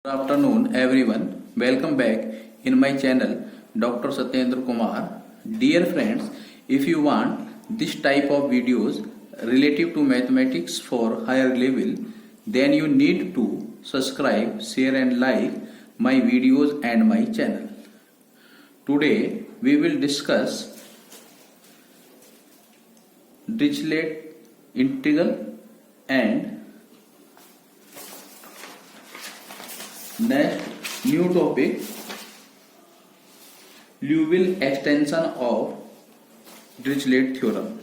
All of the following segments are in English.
Good afternoon everyone. Welcome back in my channel Dr. Satyendra Kumar. Dear friends, if you want this type of videos relative to mathematics for higher level, then you need to subscribe, share and like my videos and my channel. Today we will discuss Dirichlet integral and next new topic, Liouville extension of Dirichlet theorem.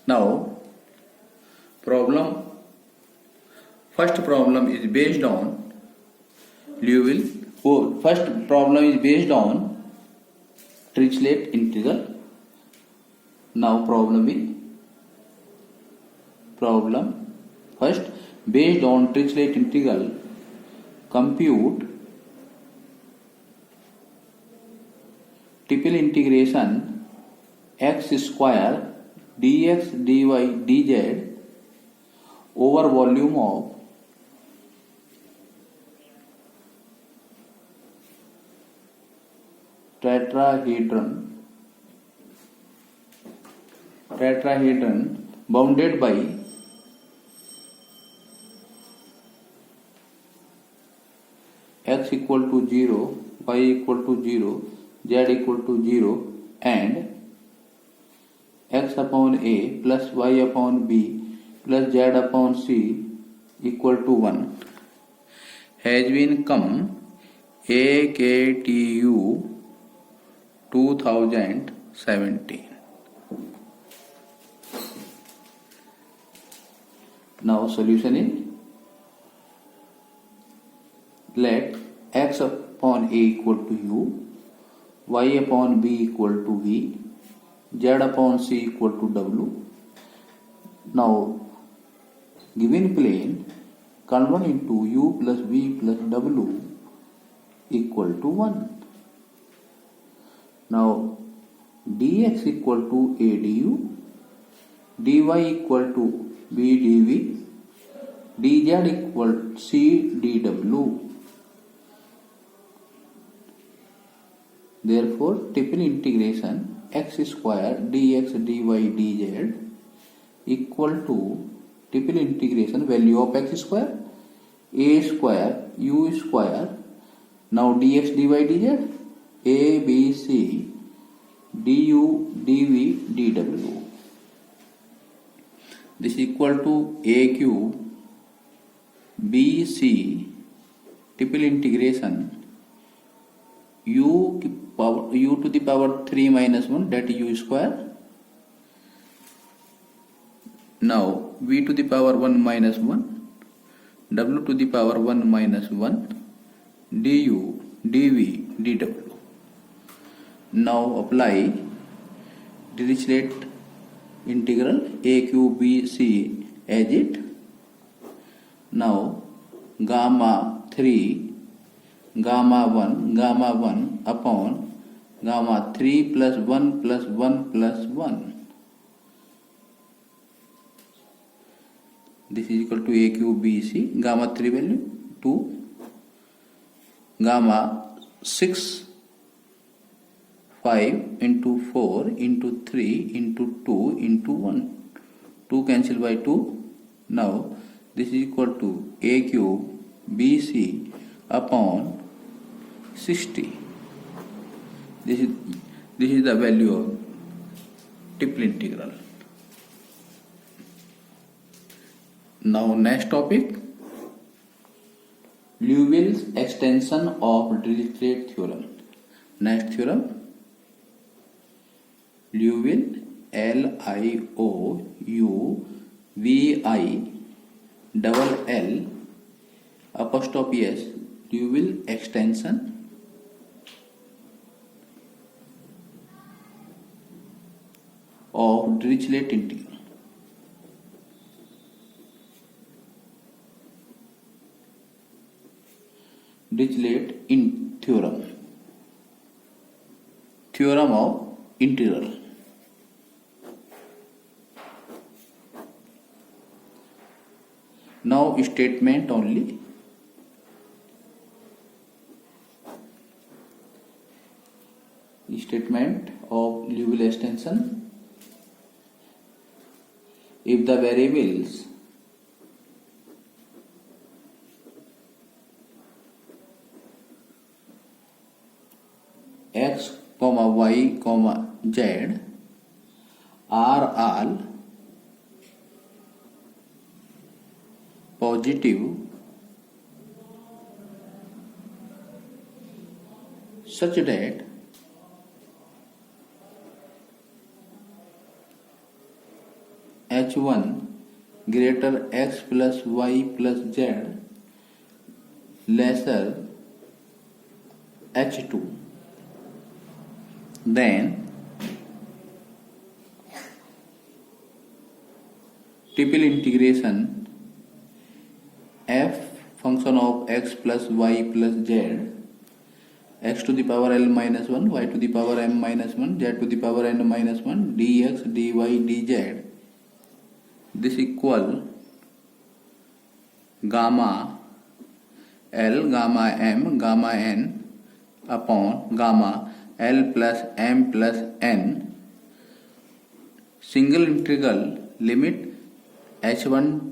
Now first problem is based on Liouville. First problem is based on Dirichlet integral. Now problem first, based on Dirichlet integral, compute triple integration x square dx dy dz over volume of tetrahedron bounded by x equal to 0, y equal to 0, z equal to 0 and x upon a plus y upon b plus z upon c equal to 1 has been come AKTU 2017. Now solution is, let x upon a equal to u, y upon b equal to v, z upon c equal to w. Now given plane, convert into u plus v plus w equal to 1. Now dx equal to a du, dy equal to b dv, dz equal c dw. Therefore, triple integration x square dx dy dz equal to triple integration value of x square a square u square. Now dx dy dz a b c du dv dw. This equal to a cube b c triple integration u to the power 3 minus 1, that is u square. Now v to the power 1 minus 1, w to the power 1 minus 1, du dv dw. Now apply Dirichlet integral a cube b c as it. Now gamma 3 gamma 1 upon gamma 3 plus 1 plus 1 plus 1. This is equal to a cube b c. Gamma 3 value 2, gamma 6 5 into 4 into 3 into 2 into 1. 2 cancel by 2. Now this is equal to a cube bc upon 60. This is the value of triple integral. Now next topic, Liouville's extension of Dirichlet theorem. Next theorem, Liouville Liouville apostrophe s, Liouville extension of Dirichlet integral. Dirichlet theorem of integral. Now statement only. Statement of Liouville extension. If the variables x, y, z are all positive such that h1 greater x plus y plus z lesser h2, then triple integration f function of x plus y plus z, x to the power l minus 1, y to the power m minus 1, z to the power n minus 1, dx, dy, dz, this equal gamma l, gamma m, gamma n upon gamma l plus m plus n, single integral limit h1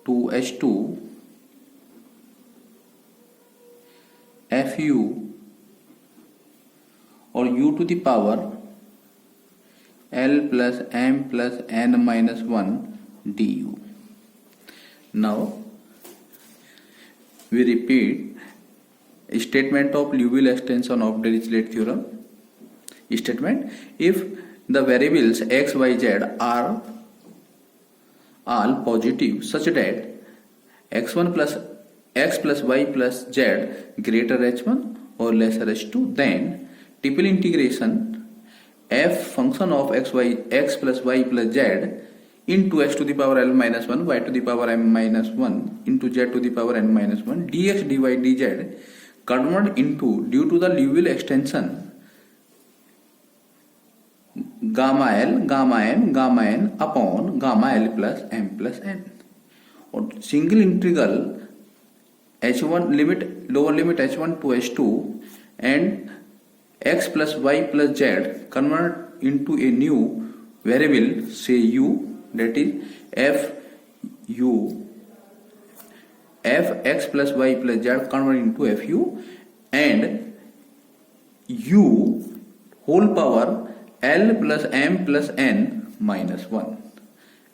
to h2 fu or u to the power l plus m plus n minus 1 du. Now we repeat statement of Liouville extension of Dirichlet theorem. Statement: if the variables x, y, z are all positive such that x1 plus x plus y plus z greater h1 or lesser h2, then triple integration f function of x plus y plus z into x to the power l minus 1, y to the power m minus 1 into z to the power n minus 1, dx, dy, dz convert into, due to the Liouville extension, gamma l, gamma m, gamma n upon gamma l plus m plus n, or single integral h1 limit, lower limit h1 to h2 and x plus y plus z convert into a new variable, say u, that is f x plus y plus z convert into fu, and u whole power l plus m plus n minus 1,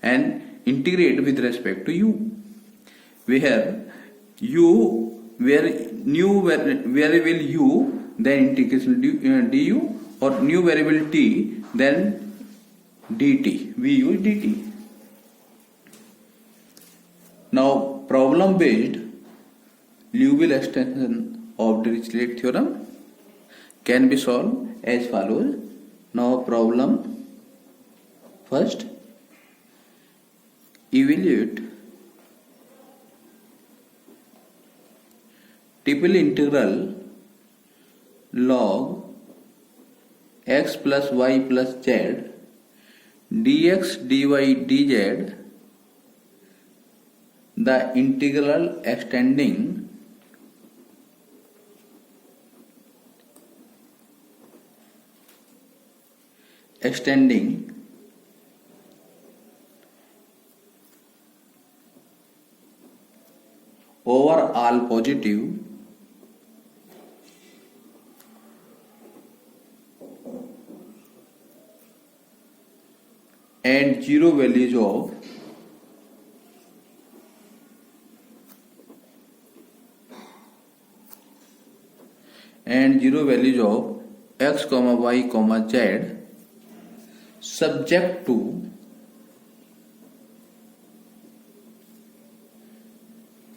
and integrate with respect to u, where u, where new variable u, then integration du, or new variable t, then dt, vu dt. Now problem based Liouville extension of Dirichlet theorem can be solved as follows. Now problem first: evaluate triple integral log x plus y plus z dx, dy, dz, the integral extending over all positive and zero values of x, y, z subject to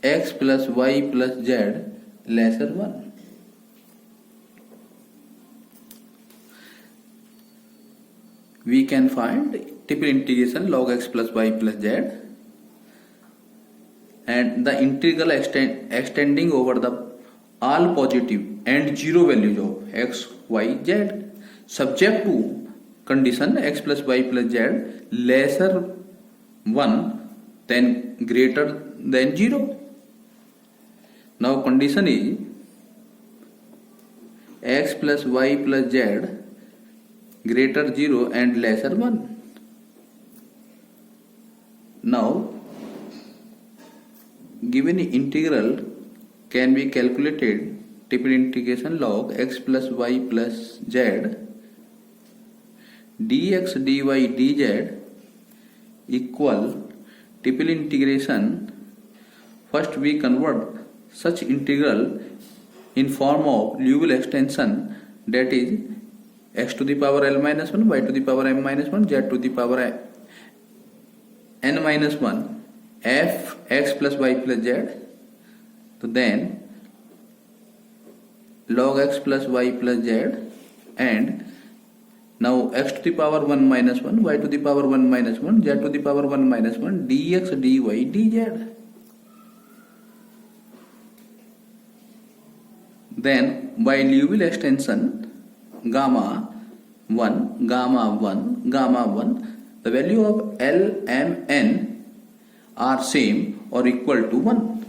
x plus y plus z lesser 1. We can find triple integration log x plus y plus z and the integral extending over the all positive and zero values of x, y, z subject to condition x plus y plus z lesser 1 than greater then 0. Now condition is x plus y plus z greater 0 and lesser 1. Now given integral can be calculated. Triple integration log x plus y plus z dx dy dz equal triple integration. First we convert such integral in form of Liouville extension, that is x to the power l minus 1, y to the power m minus 1, z to the power n minus 1, f x plus y plus z. So then log x plus y plus z, and now x to the power 1 minus 1, y to the power 1 minus 1, z to the power 1 minus 1, dx dy dz. Then by Liouville extension gamma 1, gamma 1, gamma 1, the value of L, M, N are same or equal to 1.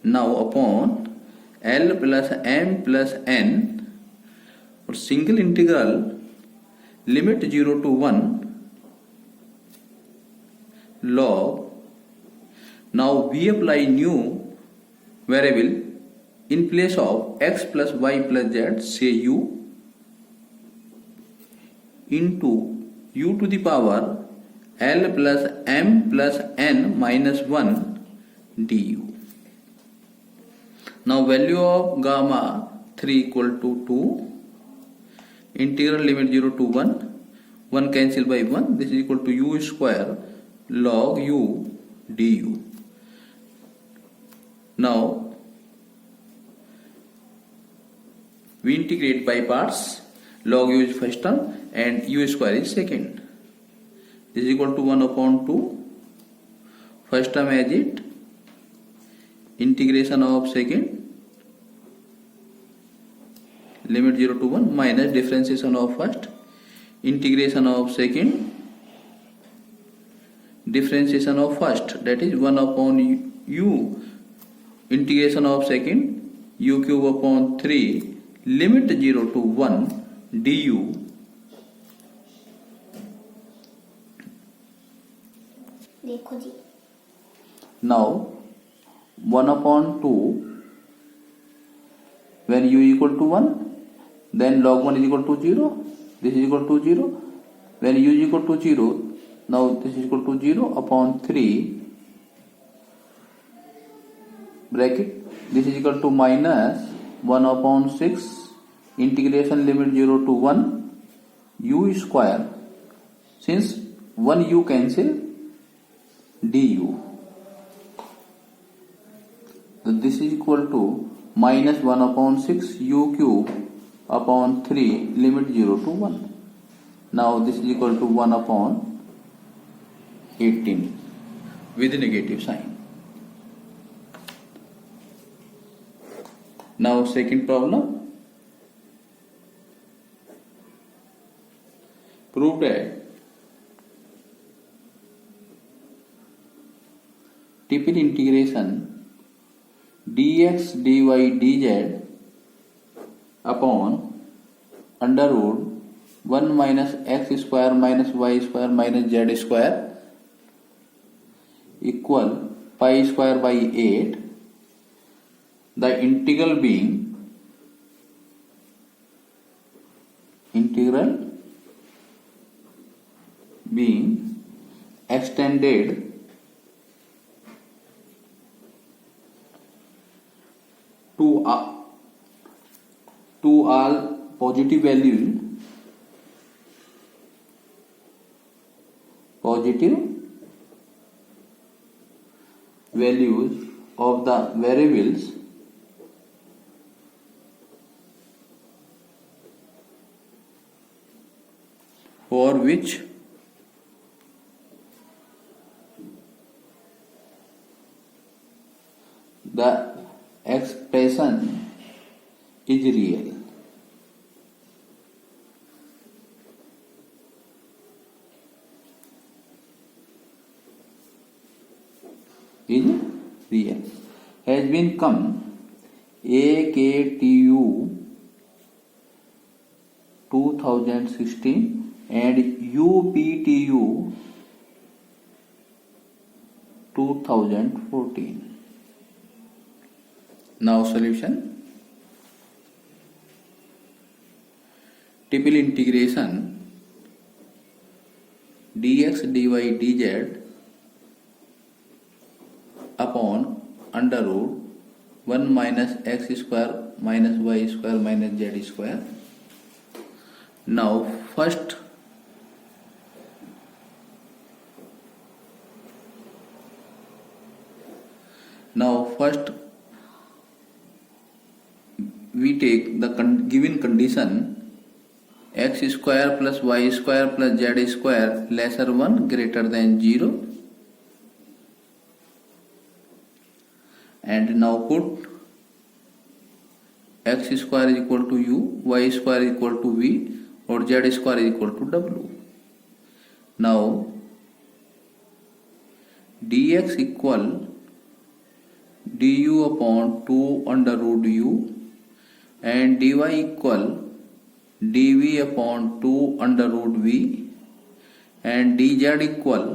Now upon L plus M plus N, for single integral limit 0 to 1 log. Now we apply new variable in place of x plus y plus z, say u, into u to the power L plus M plus N minus 1 du. Now value of gamma 3 equal to 2. Integral limit 0 to 1. 1 cancel by 1. This is equal to u square log u du. Now we integrate by parts. Log u is first term and u square is second. This is equal to 1 upon 2. First term as it. Integration of second. Limit 0 to 1 minus differentiation of first. Integration of second. Differentiation of first. That is 1 upon u. Integration of second. U cube upon 3. Limit 0 to 1 du. देखो जी. Now 1 upon 2, when u equal to 1, then log 1 is equal to 0. This is equal to 0. When u is equal to 0, now this is equal to 0 upon 3 bracket. This is equal to minus 1 upon 6. Integration limit 0 to 1 u square. Since 1 u cancel, du. So this is equal to minus 1 upon 6 u cube upon 3 limit 0 to 1. Now this is equal to 1 upon 18 with negative sign. Now second problem. Prove that triple integration dx dy dz upon under root 1 minus x square minus y square minus z square equal pi square by 8. The integral being extended to all positive values of the variables for which the expression is real. is real. Has been come AKTU 2016 and UPTU 2014. Now solution. Triple integration dx dy dz upon under root 1 minus x square minus y square minus z square. Now first we take the given condition x square plus y square plus z square lesser 1 greater than 0, and now put x square is equal to u, y square is equal to v, or z square is equal to w. Now dx equal du upon 2 under root u and dy equal dv upon 2 under root v and dz equal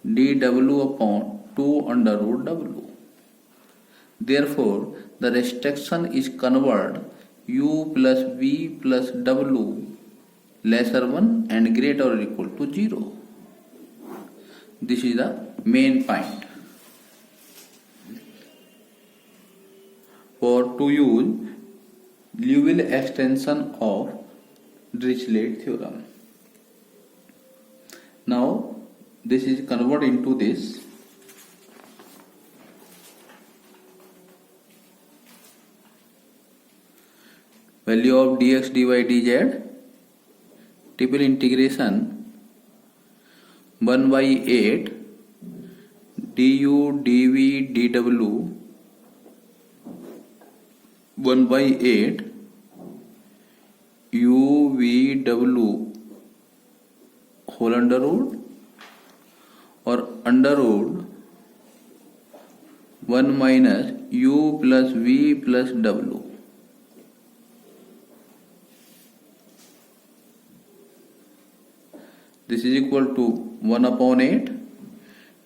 dw upon 2 under root w. Therefore, the restriction is convert u plus v plus w lesser 1 and greater or equal to 0. This is the main point. For to use Liouville extension of Dirichlet theorem. Now this is converted into this. Value of dx dy dz triple integration 1 by 8 du dv dw 1 by 8 u v w whole under root or under root 1 minus u plus v plus w. This is equal to 1 upon 8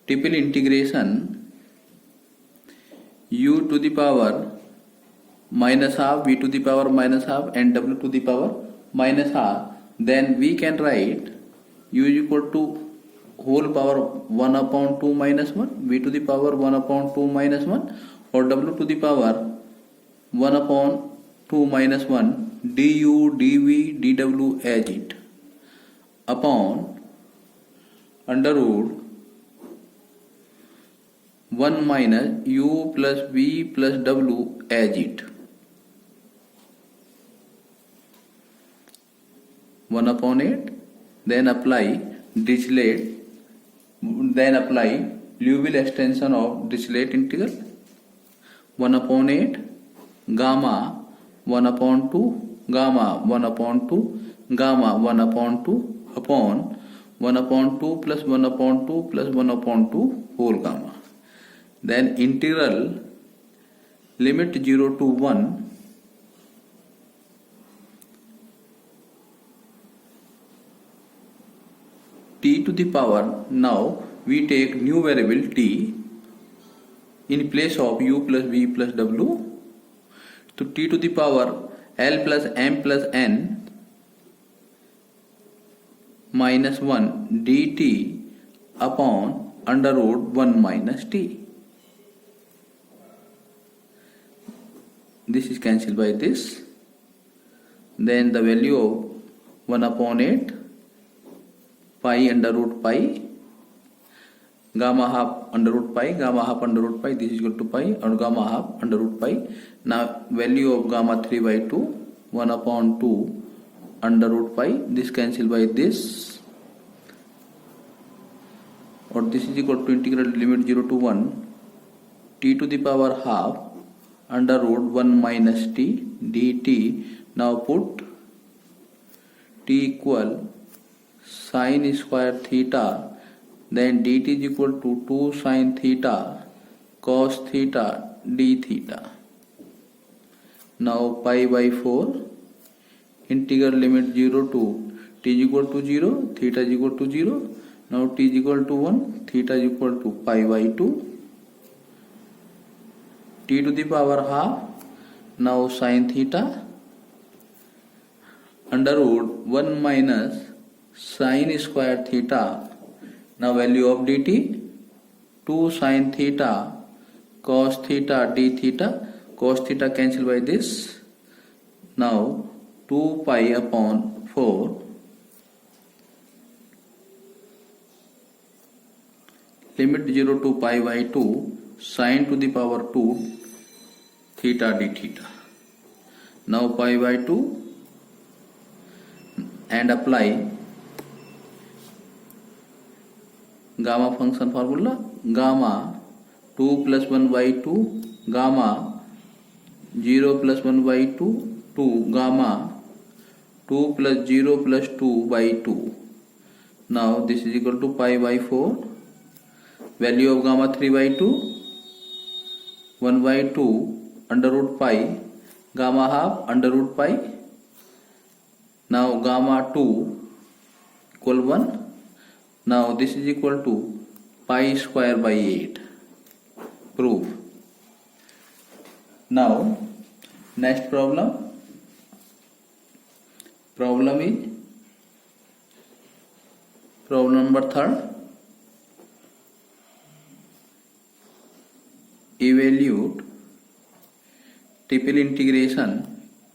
triple integration u to the power minus half, v to the power minus half and w to the power minus half. Then we can write u is equal to whole power 1 upon 2 minus 1, v to the power 1 upon 2 minus 1 or w to the power 1 upon 2 minus 1 du dv dw as it upon under root 1 minus u plus v plus w as it 1 upon 8. Then apply Dirichlet, then apply Liouville extension of Dirichlet integral 1 upon 8 gamma 1 upon 2 gamma 1 upon 2 gamma 1 upon 2 upon 1 upon 2 plus 1 upon 2 plus 1 upon 2 whole gamma. Then integral limit 0 to 1 t to the power. Now we take new variable t in place of u plus v plus w. To t to the power l plus m plus n minus 1 dt upon under root 1 minus t. This is cancelled by this. Then the value of 1 upon 8 pi under root pi gamma half under root pi gamma half under root pi, this is equal to pi, or gamma half under root pi. Now value of gamma 3 by 2 1 upon 2 under root pi, this cancelled by this, or this is equal to integral limit 0 to 1 t to the power half under root 1 minus t dt. Now put t equal sin square theta then dt is equal to 2 sin theta cos theta d theta. Now pi by 4 integral limit 0 to t is equal to 0, theta is equal to 0. Now t is equal to 1, theta is equal to pi by 2, t to the power half. Now sin theta under root 1 minus sin square theta. Now value of dt 2 sin theta cos theta d theta. Cos theta cancel by this. Now 2 pi upon 4 limit 0 to pi by 2 sin to the power 2 theta d theta. Now pi by 2 and apply gamma function formula. Gamma 2 plus 1 by 2 gamma 0 plus 1 by 2 2 gamma 2 plus 0 plus 2 by 2. Now this is equal to pi by 4. Value of gamma 3 by 2 1 by 2 under root pi, gamma half under root pi. Now gamma 2 equal 1. Now this is equal to pi square by 8. Proof. Now next problem. Problem is problem number 3rd. Evaluate triple integration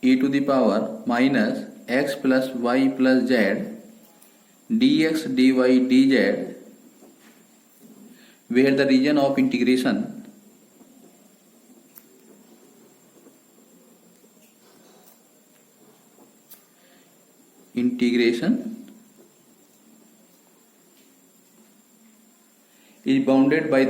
e to the power minus x plus y plus z dx dy dz, where the region of integration is bounded by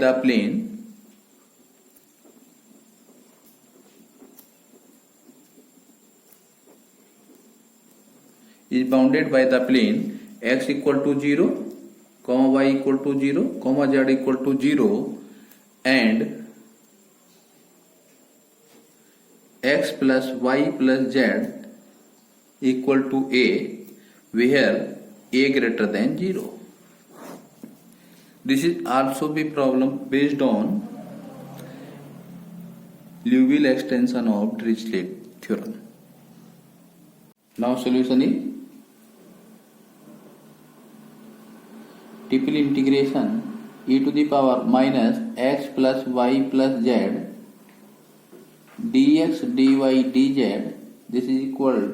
the plane x equal to 0, comma y equal to 0, comma z equal to 0, and x plus y plus z equal to a, where a greater than 0. This is also the problem based on Liouville extension of Dirichlet theorem. Now solution is triple integration e to the power minus x plus y plus z dx dy dz. This is equal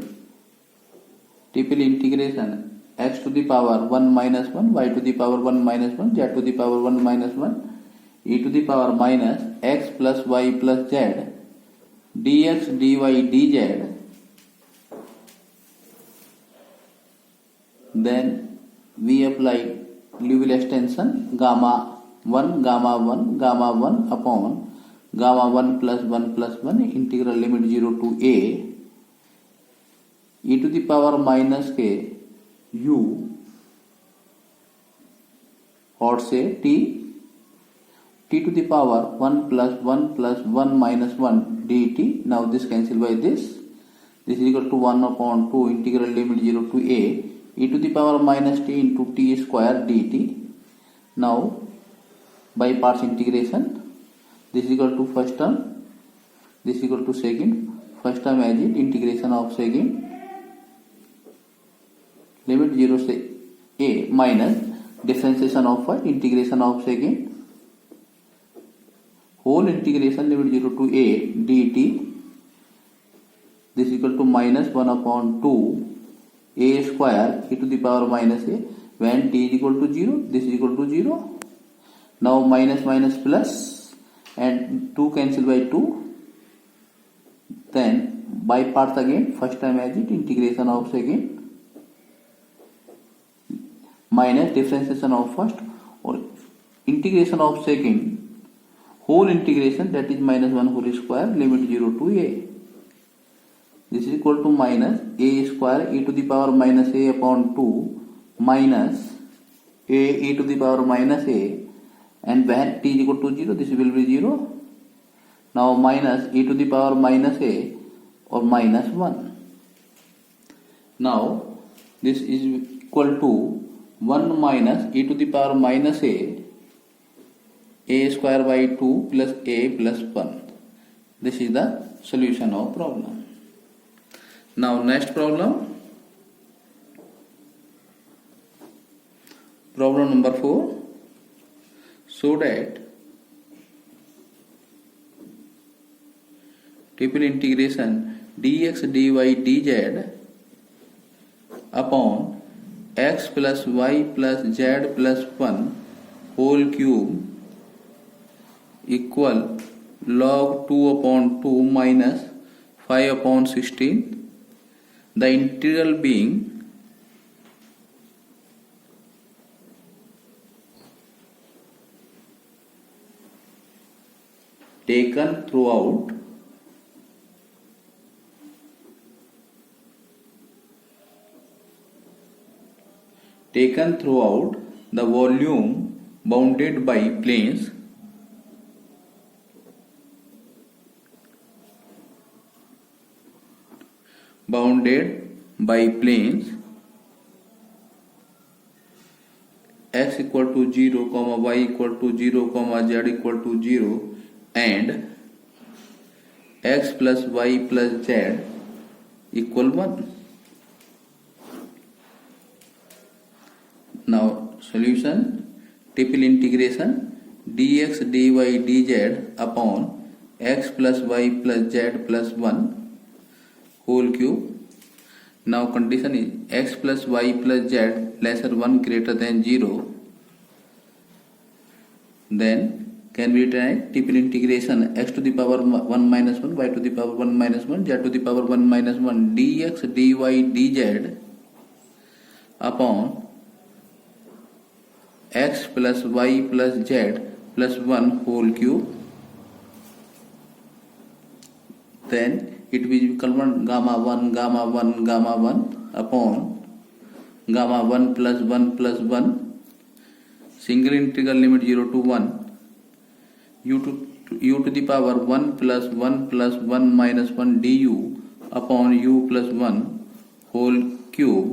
triple integration x to the power 1 minus 1, y to the power 1 minus 1, z to the power 1 minus 1, e to the power minus x plus y plus z dx dy dz. Then we apply Liouville extension gamma 1 gamma 1 gamma 1 upon gamma 1 plus 1 integral limit 0 to a e to the power minus k u or say t to the power 1 plus 1 minus 1 dt. Now this cancel by this. This is equal to 1 upon 2 integral limit 0 to a e to the power minus t into t square dt. Now by parts integration, this is equal to first term, this is equal to second. First term as it, integration of second limit 0 to a minus differentiation of first, integration of second, whole integration limit 0 to a dt. This is equal to minus 1 upon 2 a square e to the power minus a, when t is equal to 0, this is equal to 0. Now minus minus plus and 2 cancel by 2. Then by parts again, first time as it, integration of second minus differentiation of first, or integration of second, whole integration, that is minus 1 whole square limit 0 to a. This is equal to minus a square e to the power minus a upon 2 minus a e to the power minus a, and when t is equal to 0, this will be 0. Now minus e to the power minus a or minus 1. Now this is equal to 1 minus e to the power minus a square by 2 plus a plus 1. This is the solution of problem. Now next problem. Problem number 4. So that triple integration dx dy dz upon x plus y plus z plus 1 whole cube equal log 2 upon 2 minus 5 upon 16. The integral being taken throughout the volume bounded by planes x equal to 0, y equal to 0, z equal to 0 and x plus y plus z equal 1. Now solution: triple integration dx dy dz upon x plus y plus z plus 1 whole cube. Now condition is x plus y plus z lesser 1 greater than 0. Then can be written triple integration x to the power 1 minus 1, y to the power 1 minus 1, z to the power 1 minus 1 dx dy dz upon x plus y plus z plus 1 whole cube. Then it will become gamma 1 gamma 1 gamma 1 upon gamma 1 plus 1 plus 1 single integral limit 0 to 1 u to the power 1 plus 1 minus 1 du upon u plus 1 whole cube.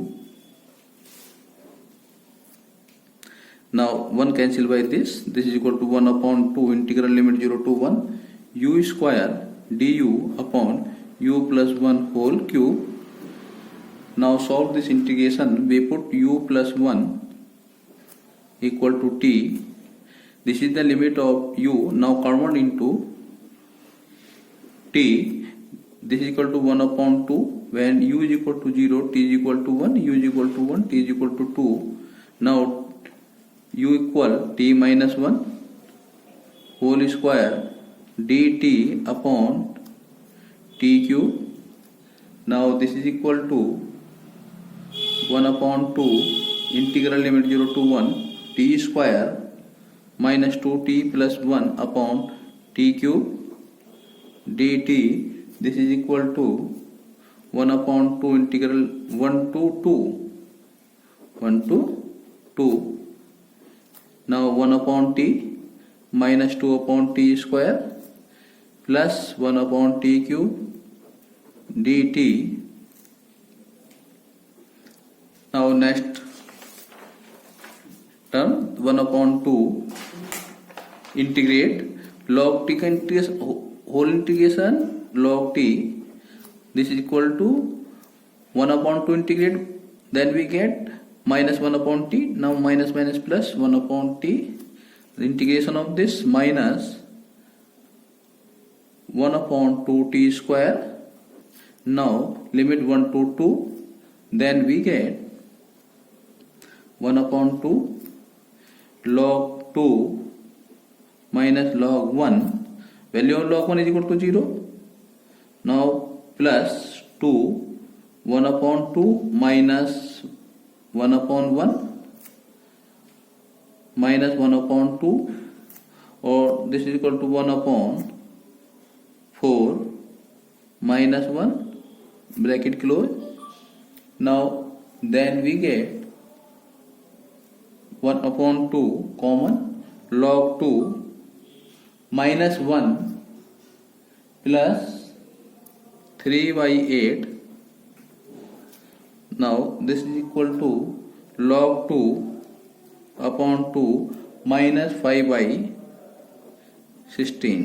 Now 1 cancel by this is equal to 1 upon 2 integral limit 0 to 1 u square du upon u plus 1 whole cube. Now solve this integration. We put u plus 1 equal to t. This is the limit of u. Now convert into t. This is equal to 1 upon 2. When u is equal to 0, t is equal to 1, u is equal to 1, t is equal to 2. Now u equal t minus 1 whole square dt upon t cube. Now this is equal to 1 upon 2 integral limit 0 to 1 t square minus 2t plus 1 upon t cube dt. This is equal to 1 upon 2 integral 1 to 2. Now 1 upon t minus 2 upon t square plus 1 upon t cube dt. Now next term 1 upon 2 integrate log t whole integration log t. This is equal to 1 upon 2 integrate, then we get minus 1 upon t. Now minus plus 1 upon t. The integration of this minus 1 upon 2t square. Now limit 1 to 2. Then we get 1 upon 2 log 2 minus log 1. Value of log 1 is equal to 0. Now plus 2 1 upon 2 minus 1 upon 1 minus 1 upon 2, or this is equal to 1 upon 4 minus 1 bracket close. Now then we get 1/2 common, log 2 minus 1 plus 3/8. Now this is equal to log 2/2 minus 5/16.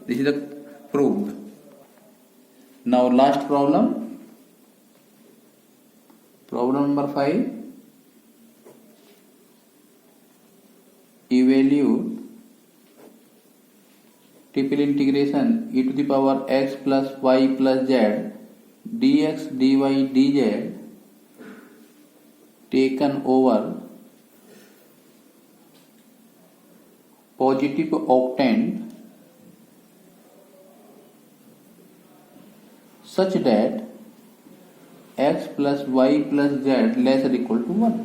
This is the proved. Now last problem number 5. Evaluate triple integration e to the power x plus y plus z dx dy dz taken over positive octant such that x plus y plus z less or equal to 1.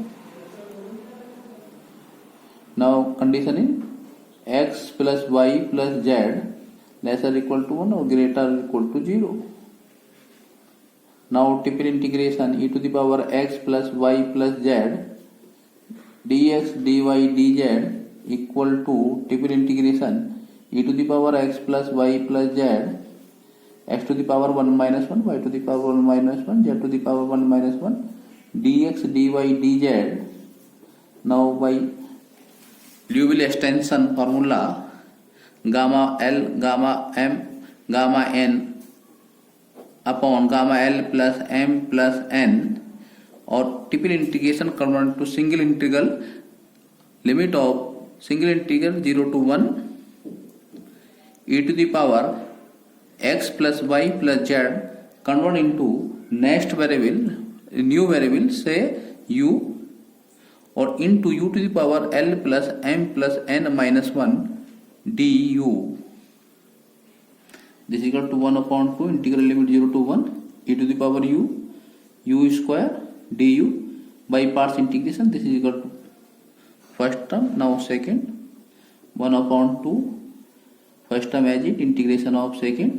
Now condition in x plus y plus z less or equal to 1 or greater or equal to 0. Now triple integration e to the power x plus y plus z dx dy dz equal to triple integration e to the power x plus y plus z x to the power 1 minus 1 y to the power 1 minus 1 z to the power 1 minus 1 dx dy dz. Now by Liouville extension formula gamma L gamma M gamma N upon gamma L plus M plus N or triple integration converted to single integral limit of single integral 0 to 1 e to the power x plus y plus z convert into next variable new variable say u or into u to the power L plus M plus N minus 1 du. This is equal to 1/2 integral limit 0 to 1 e to the power u square du by parts integration. This is equal to first term. Now second 1/2 first term as it integration of second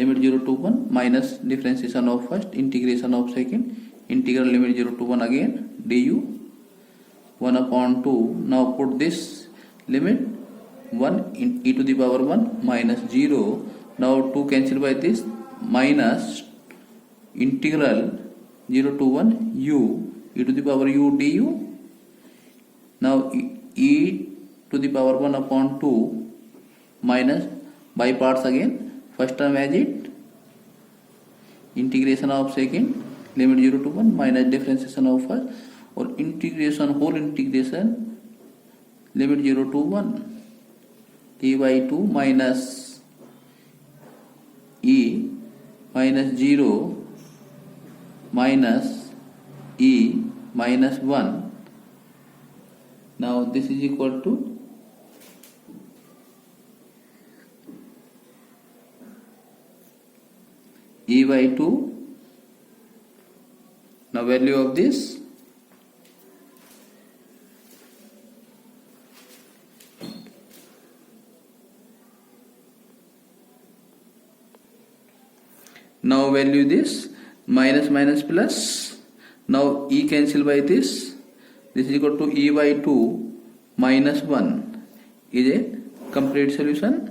limit 0 to 1 minus differentiation of first integration of second integral limit 0 to 1 again du 1/2. Now put this limit 1 in e to the power 1 minus 0. Now 2 cancel by this minus integral 0 to 1 u e to the power u du. Now e to the power 1/2 minus by parts again first term as it integration of second limit 0 to 1 minus differentiation of first or integration whole integration limit 0 to 1 e by 2 minus e minus 0 minus e minus 1. Now this is equal to e by 2. Now value of this now value this minus minus plus. Now e cancel by this. This is equal to e by 2 minus 1 is a complete solution.